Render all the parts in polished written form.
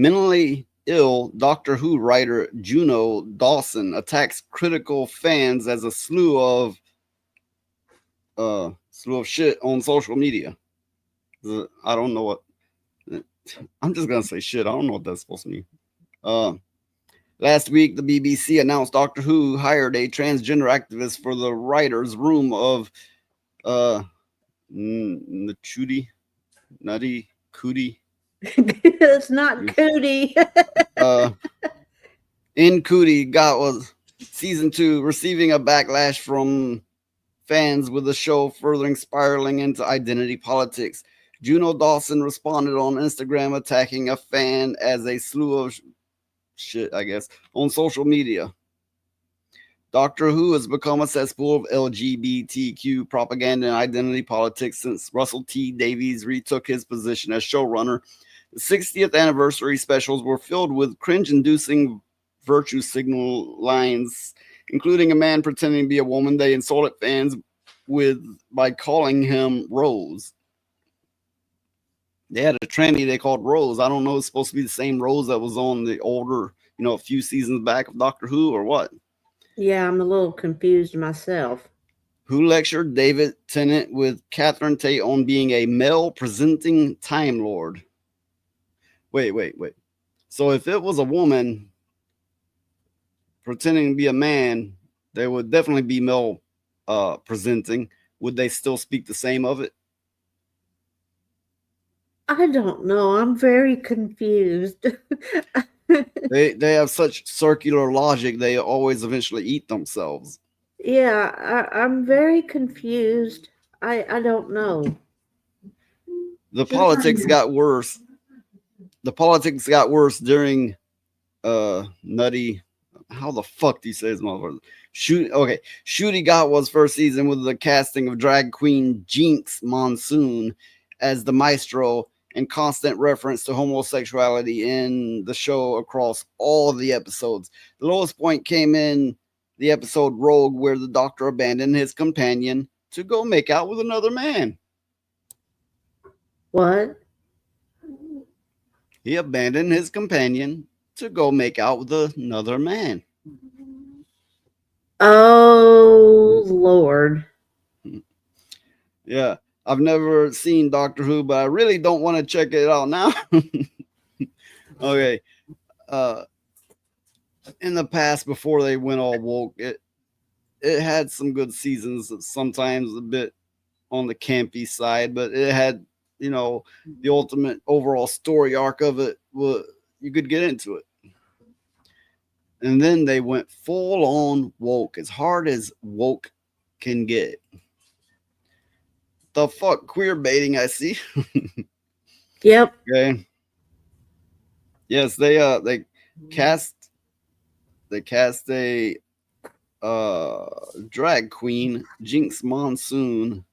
Mentally ill Doctor Who writer Juno Dawson attacks critical fans as a slew of shit on social media. I don't know what. I'm just gonna say shit. I don't know what that's supposed to mean. Uh, Last week, the BBC announced Doctor Who hired a transgender activist for the writers' room of uh, Nachudi, Nutty Cootie. It's not Cootie. Uh, in Cootie got was season 2 receiving a backlash from fans with the show furthering spiraling into identity politics. Juno Dawson responded on Instagram attacking a fan as a slew of shit, I guess, on social media. Doctor Who has become a cesspool of LGBTQ propaganda and identity politics since Russell T Davies retook his position as showrunner. The 60th anniversary specials were filled with cringe inducing virtue signal lines, including a man pretending to be a woman. They insulted fans with by calling him Rose. They had a tranny they called Rose. I don't know, it's supposed to be the same Rose that was on the older, a few seasons back of Doctor Who or what? Yeah, I'm a little confused myself. Who lectured David Tennant with Catherine Tate on being a male presenting Time Lord. Wait. So if it was a woman pretending to be a man, they would definitely be male presenting. Would they still speak the same of it? I don't know. I'm very confused. They have such circular logic. They always eventually eat themselves. Yeah, I'm very confused. I don't know. The politics got worse. The politics got worse during Nutty. How the fuck do you say his motherfucker? Shooty got was first season with the casting of drag queen Jinx Monsoon as the maestro and constant reference to homosexuality in the show across all of the episodes. The lowest point came in the episode Rogue, where the doctor abandoned his companion to go make out with another man. What? He abandoned his companion to go make out with another man. Oh, Lord. Yeah, I've never seen Doctor Who, but I really don't want to check it out now. Okay. Uh, in the past, before they went all woke, it had some good seasons. Sometimes a bit on the campy side, but it had the ultimate overall story arc of it. You could get into it, and then they went full on woke, as hard as woke can get. The fuck queer baiting I see. Yep. Okay. Yes, they cast cast a uh drag queen Jinx Monsoon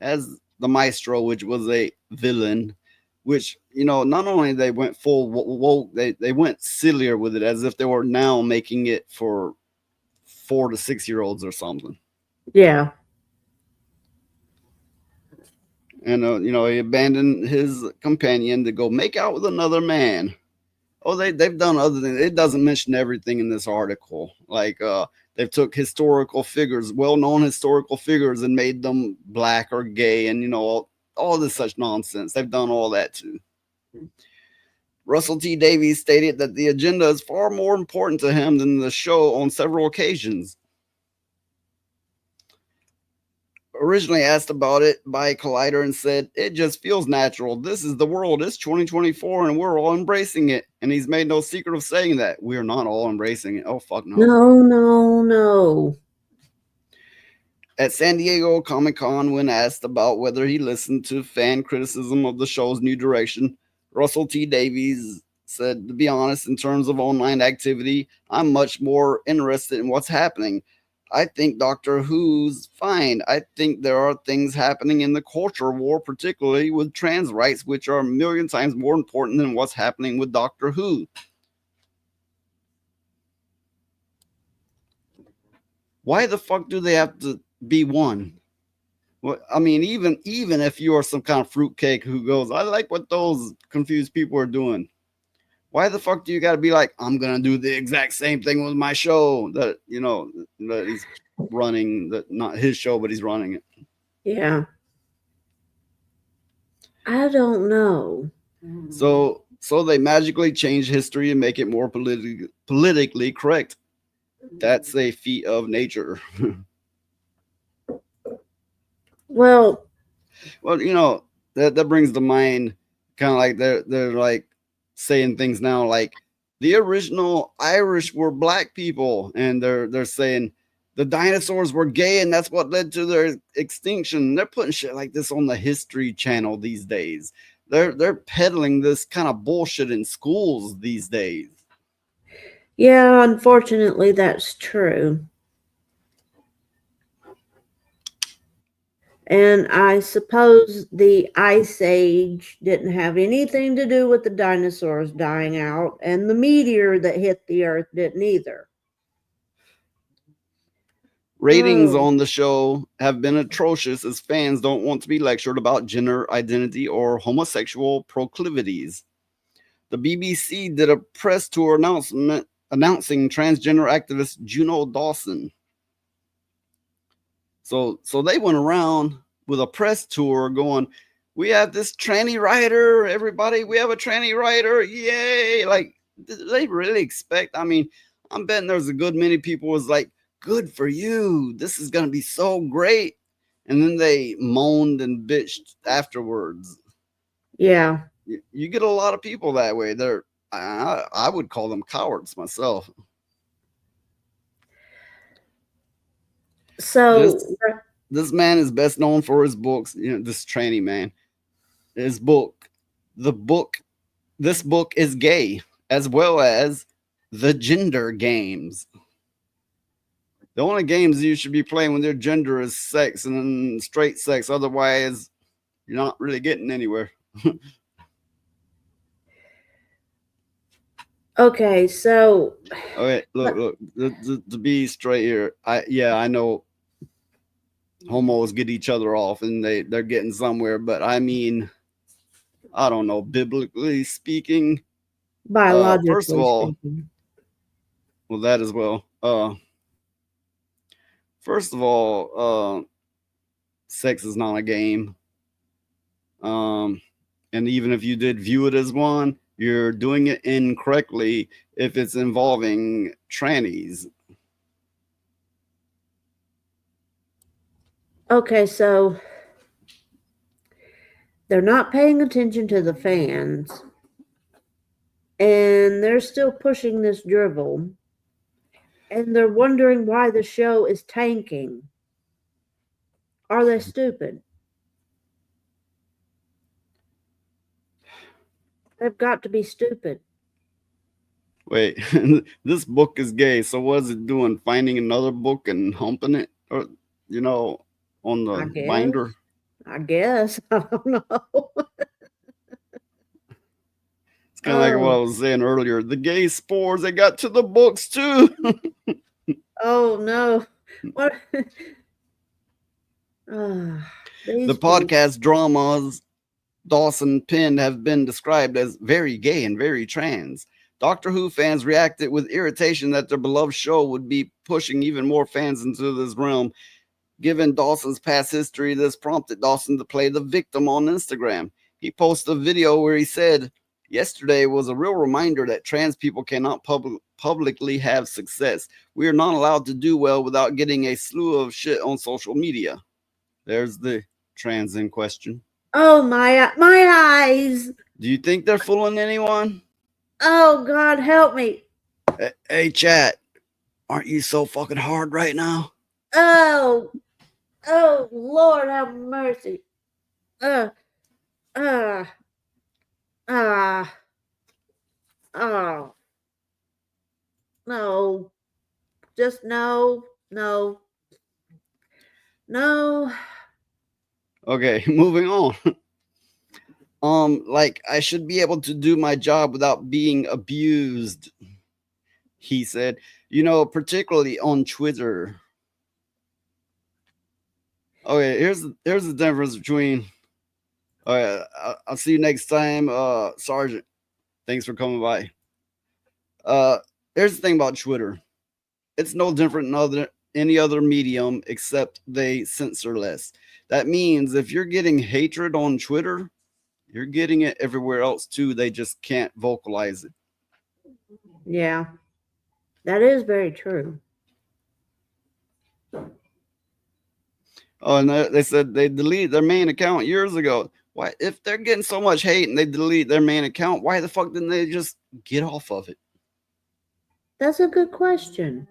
as the maestro, which was a villain. Which not only they went full woke, they went sillier with it, as if they were now making it for 4 to 6 year olds or something. Yeah. And he abandoned his companion to go make out with another man. Oh, they've done other things. It doesn't mention everything in this article. Like they've took historical figures, well-known historical figures, and made them black or gay, and all this such nonsense. They've done all that too. Russell T Davies stated that the agenda is far more important to him than the show on several occasions. Originally asked about it by Collider and said, "It just feels natural. This is the world. It's 2024 and we're all embracing it." And he's made no secret of saying that. We're not all embracing it. Oh, fuck no. No, no, no. At San Diego Comic Con, when asked about whether he listened to fan criticism of the show's new direction, Russell T Davies said, "To be honest, in terms of online activity, I'm much more interested in what's happening. I think Doctor Who's fine. I think there are things happening in the culture war, particularly with trans rights, which are a million times more important than what's happening with Doctor Who." Why the fuck do they have to be one? Well, I mean, even if you are some kind of fruitcake who goes, "I like what those confused people are doing." Why the fuck do you got to be like, I'm gonna do the exact same thing with my show that that he's running, that not his show, but he's running it. Yeah. I don't know. So they magically change history and make it more politically correct. That's a feat of nature. Well, Well, that brings to mind kind of like they're like saying things now like the original Irish were black people, and they're saying the dinosaurs were gay and that's what led to their extinction. They're putting shit like this on the History Channel these days. They're peddling this kind of bullshit in schools these days. yeah, unfortunately, that's true. And I suppose the Ice Age didn't have anything to do with the dinosaurs dying out, and the meteor that hit the Earth didn't either. Ratings Oh, on the show have been atrocious as fans don't want to be lectured about gender identity or homosexual proclivities. The BBC did a press tour announcement announcing transgender activist Juno Dawson. So they went around with a press tour going, "We have this tranny writer, everybody. We have a tranny writer, yay!" Like, did they really expect? I mean, I'm betting there's a good many people was like, "Good for you. This is gonna be so great," and then they moaned and bitched afterwards. yeah. You get a lot of people that way. I would call them cowards myself. This So, this man is best known for his books. This tranny man, his book, the book. This book is gay, as well as the gender games. The only games you should be playing when their gender is sex and straight sex. Otherwise, you're not really getting anywhere. okay, so, Okay, look. To be straight here, I know homos get each other off and they're getting somewhere, but I mean, I don't know, biblically speaking. First of biologically all, speaking. well, that as well. First of all, sex is not a game. Um, and even if you did view it as one, you're doing it incorrectly if it's involving trannies. Okay, so they're not paying attention to the fans, and they're still pushing this drivel, and they're wondering why the show is tanking. Are they stupid? They've got to be stupid, Wait, this book is gay. So what is it doing? Finding another book and humping it, or you know, on I the guess. binder? I guess. I don't know. It's kind of like what I Oh, was saying earlier. The gay spores they got to the books too. oh no. What? The These people. podcast dramas Dawson penned have been described as very gay and very trans. Doctor Who fans reacted with irritation that their beloved show would be pushing even more fans into this realm. Given Dawson's past history, this prompted Dawson to play the victim on Instagram. He posted a video where he said, "Yesterday was a real reminder that trans people cannot publicly have success. We are not allowed to do well without getting a slew of shit on social media." There's the trans in question. Oh my eyes. Do you think they're fooling anyone? Oh God, help me. Hey, chat, aren't you so fucking hard right now? Oh, oh Lord, have mercy. Uh, uh, ah, oh no, just no, no, no. Okay, moving on. Like I should be able to do my job without being abused, he said. Particularly on Twitter. Okay, here's the difference between. All right, I'll see you next time, Sergeant. Thanks for coming by. Uh, Here's the thing about Twitter. It's no different than any other medium except they censor less. That means if you're getting hatred on Twitter, you're getting it everywhere else too. They just can't vocalize it. Yeah, that is very true. Oh, and they said they deleted their main account years ago. Why, if they're getting so much hate and they delete their main account, why the fuck didn't they just get off of it? That's a good question.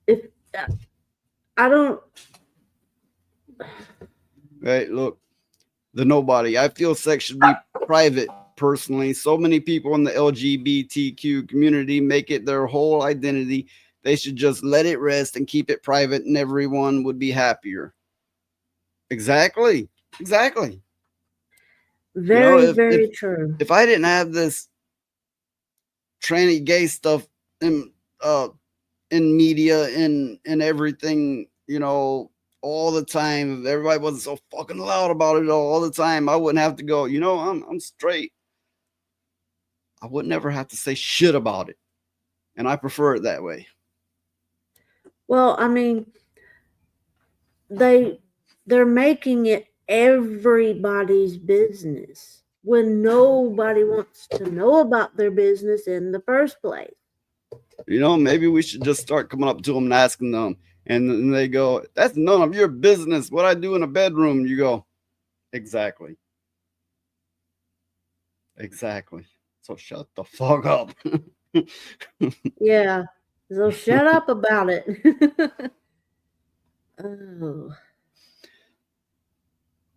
If I don't, Right? Look, the nobody. I feel sex should be private. Personally, so many people in the LGBTQ community make it their whole identity. They should just let it rest and keep it private, and everyone would be happier. Exactly. Exactly. You know, very, very true. if I didn't have this tranny gay stuff in uh in media and everything, all the time, if everybody wasn't so fucking loud about it all the time, I wouldn't have to go, I'm straight. I would never have to say shit about it. And I prefer it that way. Well, I mean, they they're making it everybody's business when nobody wants to know about their business in the first place. Maybe we should just start coming up to them and asking them. And then they go, that's none of your business. What I do in a bedroom, you go, exactly. Exactly. So shut the fuck up. Yeah. So shut up about it. Oh.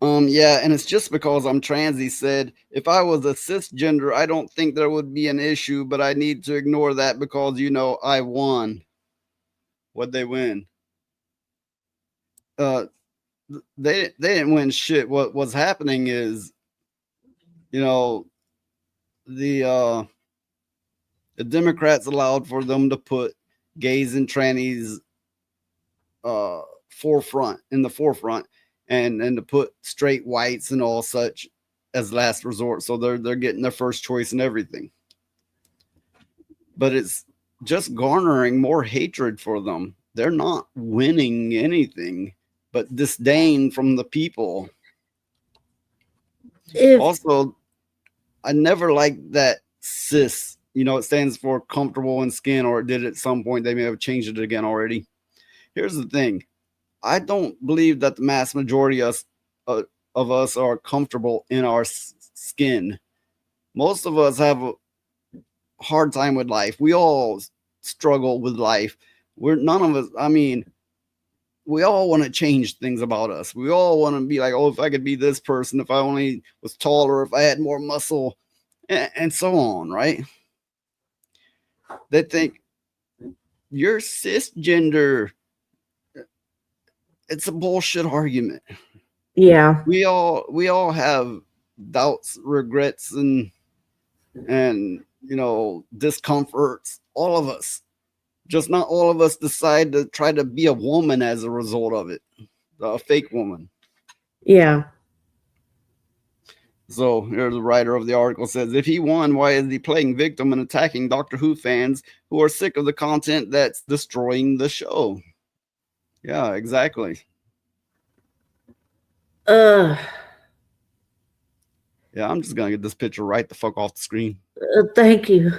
Yeah, and it's just because I'm trans, he said. If I was a cisgender, I don't think there would be an issue, but I need to ignore that because, I won. What'd they win? Uh, they didn't win shit. What was happening is, you know, the uh, the Democrats allowed for them to put gays and trannies uh in the forefront, and to put straight whites and all such as last resort. So they're getting their first choice and everything. But it's just garnering more hatred for them. They're not winning anything but disdain from the people. If Also, I never liked that cis. It stands for comfortable in skin, or it did at some point. They may have changed it again already. Here's the thing: I don't believe that the mass majority of us are comfortable in our skin. Most of us have a hard time with life. We all struggle with life. We're none of us. I mean, we all want to change things about us. We all want to be like, oh, if I could be this person, if I only was taller, if I had more muscle, and so on, right? They think you're cisgender. It's a bullshit argument. yeah, We all have doubts, regrets, and discomforts. All of us. Just not all of us decide to try to be a woman as a result of it. A fake woman. yeah, So here the writer of the article says, if he won, why is he playing victim and attacking Doctor Who fans who are sick of the content that's destroying the show? Yeah, exactly. uh, Yeah, I'm just gonna get this picture right the fuck off the screen. thank you.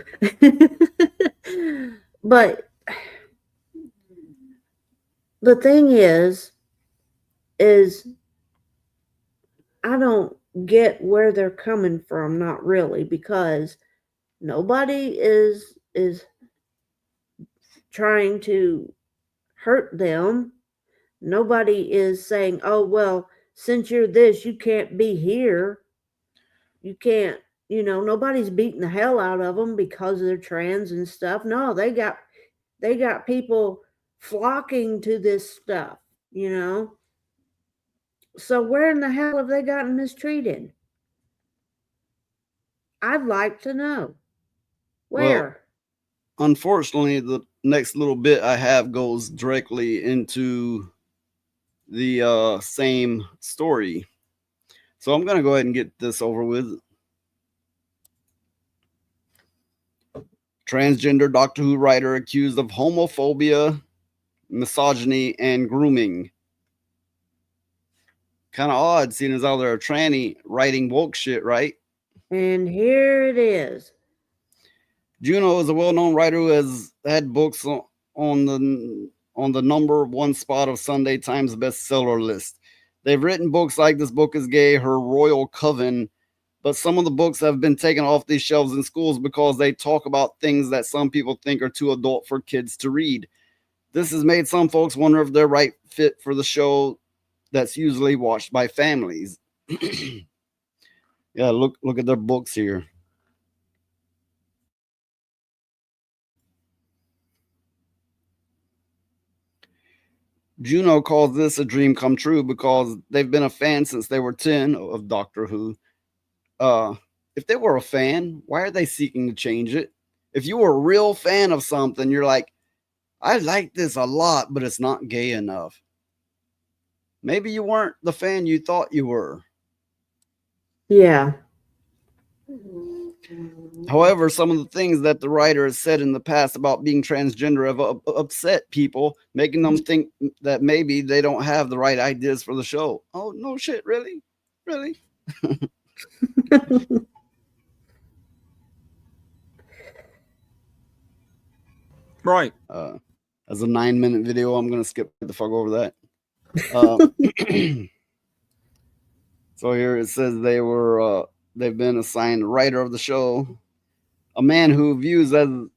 But the thing is I don't get where they're coming from, not really, because nobody is trying to hurt them. Nobody is saying, "Oh, well, since you're this, you can't be here. You can't." Nobody's beating the hell out of them because they're trans and stuff. No, they got people flocking to this stuff, you know. So where in the hell have they gotten mistreated? I'd like to know. Well, Where? unfortunately, the next little bit I have goes directly into the same story. So I'm gonna go ahead and get this over with. Transgender Doctor Who writer accused of homophobia, misogyny, and grooming. Kind of odd seeing as how they're a tranny writing woke shit, right? And here it is. Juno is a well-known writer who has had books on the number one spot of Sunday Times bestseller list. They've written books like This Book is Gay, Her Royal Coven, but some of the books have been taken off these shelves in schools because they talk about things that some people think are too adult for kids to read. This has made some folks wonder if they're right fit for the show that's usually watched by families. Yeah, look at their books here. Juno calls this a dream come true because they've been a fan since they were 10 of Doctor Who. Uh, if they were a fan, why are they seeking to change it? If you were a real fan of something, you're like, I like this a lot, but it's not gay enough. Maybe you weren't the fan you thought you were. Yeah. However, some of the things that the writer has said in the past about being transgender have upset people, making them think that maybe they don't have the right ideas for the show. Oh, no shit, really? Really? Right. Uh, as a 9-minute video, I'm going to skip right the fuck over that. Uh, so here it says they've been assigned the writer of the show, a man who views a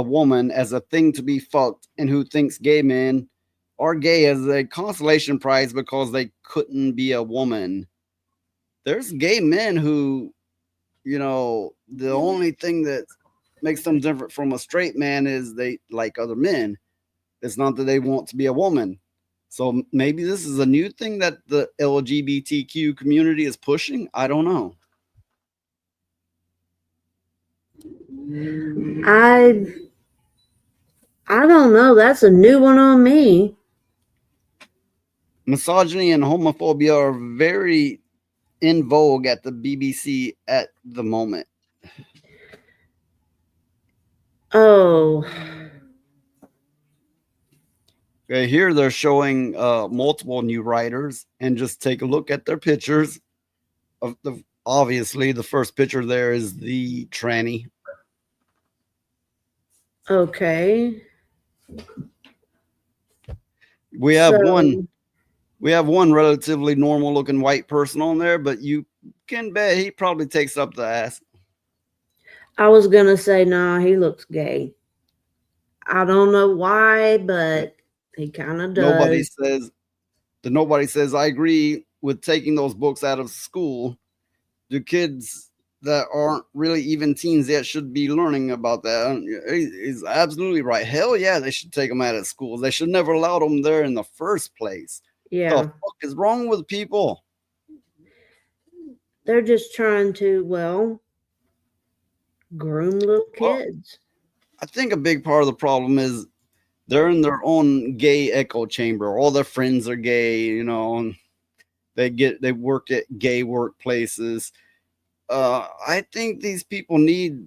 woman as a thing to be fucked and who thinks gay men are gay as a consolation prize because they couldn't be a woman. There's gay men who, the only thing that makes them different from a straight man is they like other men. It's not that they want to be a woman. So maybe this is a new thing that the LGBTQ community is pushing. I don't know. I I don't know. That's a new one on me. Misogyny and homophobia are very in vogue at the BBC at the moment. Oh, Okay, here they're showing multiple new writers, and just take a look at their pictures. Obviously, the first picture there is the tranny. okay. We have one. So We have one relatively normal looking white person on there, but you can bet he probably takes up the ass. I was gonna say, nah, he looks gay. I don't know why, but he kind of Nobody does. says nobody says I agree with taking those books out of school. The kids that aren't really even teens yet should be learning about that. He's absolutely right. Hell yeah, they should take them out of schools. They should never allow them there in the first place. The Yeah, fuck is wrong with people? they're just trying to, groom little Well, kids. I think a big part of the problem is they're in their own gay echo chamber. All their friends are gay, and they work at gay workplaces. I think these people need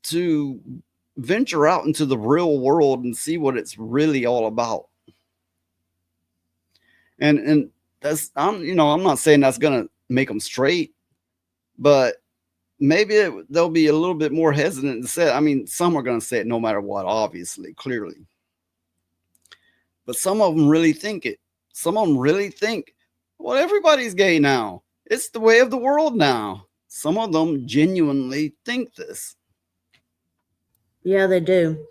to venture out into the real world and see what it's really all about. And that's I'm not saying that's gonna make them straight, but maybe they'll be a little bit more hesitant to say it. I mean, some are gonna say it no matter what, obviously, clearly, but some of them really think it. Some of them really think, well, everybody's gay now. It's the way of the world now. Some of them genuinely think this. Yeah, they do.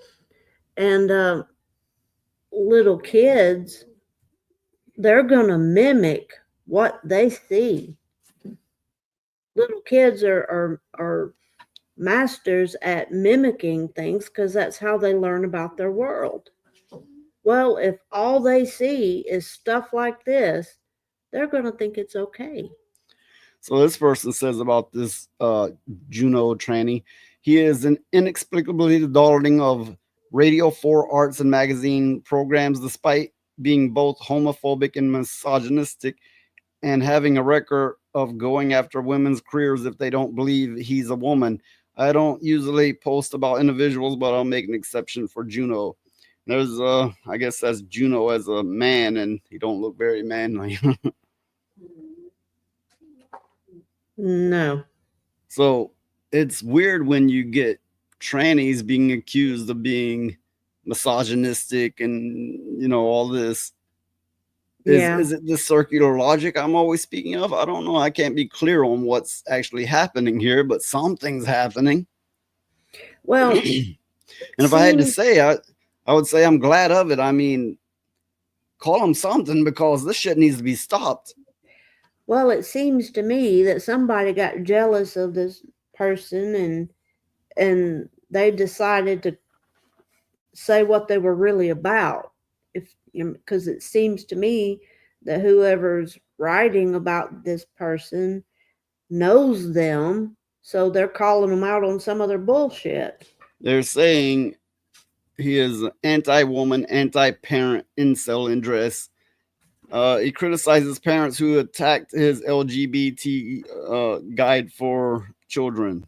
And little kids, they're gonna mimic what they see. Little kids are masters at mimicking things because that's how they learn about their world. Well, if all they see is stuff like this, they're going to think it's okay. So this person says about this Juno tranny, he is an inexplicably the darling of Radio 4 arts and magazine programs, despite being both homophobic and misogynistic, and having a record of going after women's careers if they don't believe he's a woman. I don't usually post about individuals, but I'll make an exception for Juno. There's I guess that's Juno as a man, and he don't look very manly. No. So it's weird when you get trannies being accused of being misogynistic and all this. Yeah. Is it the circular logic I'm always speaking of? I don't know. I can't be clear on what's actually happening here, but something's happening. Well, And it if I had to seems say, I would say I'm glad of it. I mean, call them something because this shit needs to be stopped. well, it seems to me that somebody got jealous of this person and they decided to say what they were really about. If because it seems to me that whoever's writing about this person knows them, so they're calling them out on some other bullshit. They're saying he is anti-woman, anti-parent, incel in dress. He criticizes parents who attacked his LGBT guide for children.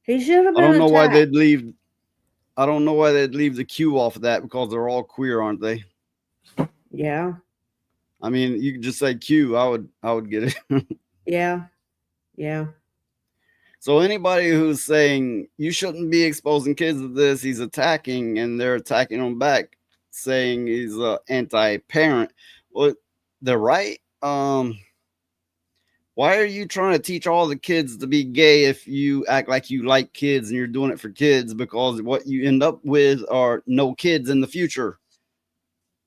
He should have I been don't know why attacked. they'd leave. I don't know why they'd leave the Q off of that because they're all queer, aren't they? Yeah, I mean, you could just say Q. I would get it. yeah, yeah. So anybody who's saying you shouldn't be exposing kids to this, he's attacking, and they're attacking him back, saying he's anti-parent. Well, they're right. Why are you trying to teach all the kids to be gay if you act like you like kids and you're doing it for kids? Because what you end up with are no kids in the future.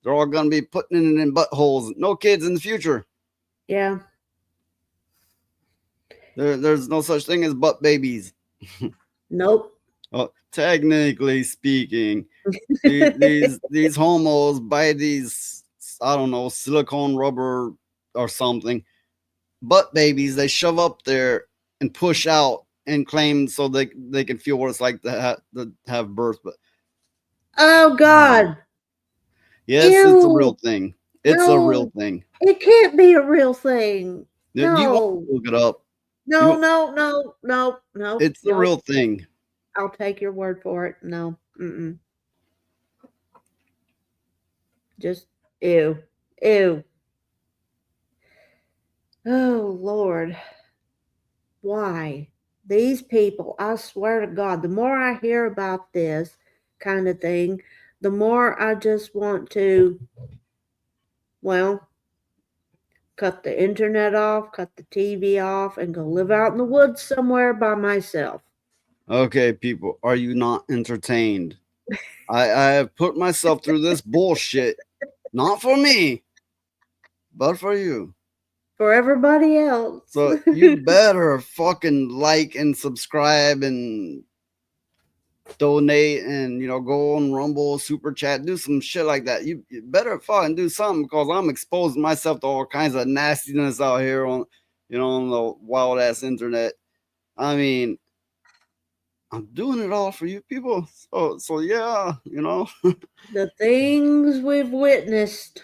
They're all going to be putting it in buttholes. No kids in the future. Yeah. There's no such thing as butt babies. Nope. Technically speaking, these homos buy these, I don't know, silicone rubber or something butt babies they shove up there and push out and claim so they can feel what it's like to have birth. But Oh God. yes, it's a real Ew. thing. It's a real No. thing. It can't be a real thing. You want No. to look it up? No, You, no, no, no, no, it's the no. real thing. I'll take your word for it. No. Mm-mm. Just ew. Ew. Oh Lord. Why? These people, I swear to God, the more I hear about this kind of thing, the more I just want to, well, cut the internet off, cut the TV off, and go live out in the woods somewhere by myself. Okay, people, are you not entertained? I have put myself through this bullshit, not for me, but for you. For everybody else. So you better fucking like and subscribe and donate and go on Rumble, super chat, do some shit like that. You better fucking do something because I'm exposing myself to all kinds of nastiness out here on the wild ass internet. I mean, I'm doing it all for you people. So yeah. The things we've witnessed.